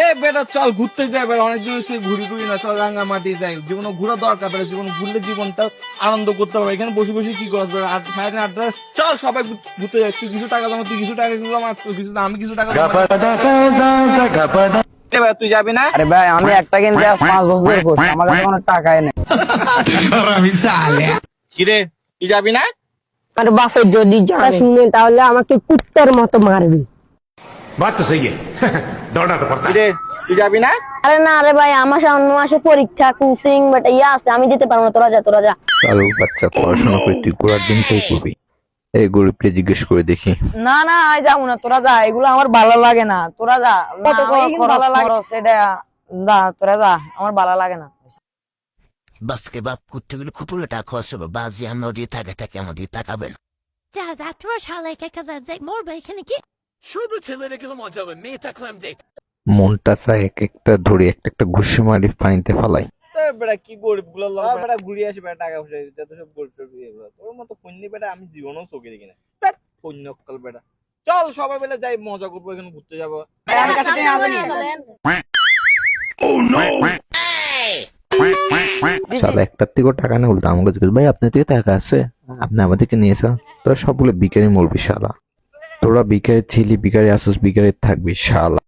এ বেটা চল ঘুরতে যাই বেটা, অনেকদিন হচ্ছে ঘুরি ঘুরি না, চল রাঙ্গামাটি যাই। জীবনে ঘোরা দরকার বেটা, জীবন ঘুরলে জীবনটা আনন্দ করতে হবে। এখানে বসে বসে কি করছ বেটা? সাড়ে 8টা চল সবাই ঘুরতে যাই। তুই কিছু টাকা জমা, তুই কিছু টাকা দিলো, আমার কিছু না, আমি কিছু টাকা জমা। এ বেটা তুই যাবি না? আরে ভাই আমি একটা কিনতে 5 বছর করছি, আমার কাছে কোনো টাকাই নেই। কিরে তুই যাবি না? আর বাপের যদি যারা শুনে তাহলে আমাকে কুত্তার মতো মারবে। बात तो सही है दौड़ना तो पड़ता है। কিরে তুই যাবি না? আরে না রে ভাই, আমার সামনে মাসে পরীক্ষা, কোচিং বেটা ইয়া আছে, আমি যেতে পারবো না। তোরা যা, তোরা যা। কালো বাচ্চা, পড়াশোনা করে তুই ঘোরার দিন তাই করবি। এই গরিবকে জিজ্ঞেস করে দেখি। না না আমি যাবো না, তোরা যা, এগুলো আমার ভালো লাগে না। তোরা যা, কত ভালো লাগে সেটা যা, তোরা যা, আমার ভালো লাগে না। বাস কে বাপ কুত্তেগুলো খুপুলটা খসব বাজি আমরা দিয়ে থাকে আমাদের তাকাবেন যা যা তোরা শালা একা যাই মরবে এখানে কি শুধু ছেলেদেরকে মজা হবে, মেয়ে থাকলাম দেখ। মনটা চায় এক একটা ধরে একটা একটা ঘুষি মারি পানিতে ফালাই। এ বেটা কি গরিব গুলো বেটা ঘুরিয়ে আসি বেটা, টাকা পয়সা যত সব গরিব টরিব এগুলো। তোর মতো ফন্নি বেটা আমি জীবনেও চোখে দেখি না। ফন্যকাল বেটা, চল সবাই মিলে যাই, মজা করবো, এখানে ঘুরতে যাবো। আমার কাছে টাকা আছে নি? শালা একটার থেকেও টাকা না, উল্টা আমাকে জিজ্ঞেস, ভাই আপনার থেকে টাকা আছে, আপনি আমাদেরকে নিয়েছ? তোরা সবগুলো বিকারি মরবি শালা। তোরা বিকারি ছিলি, বিকারি আসুস, বিকারি থাকবি শালা।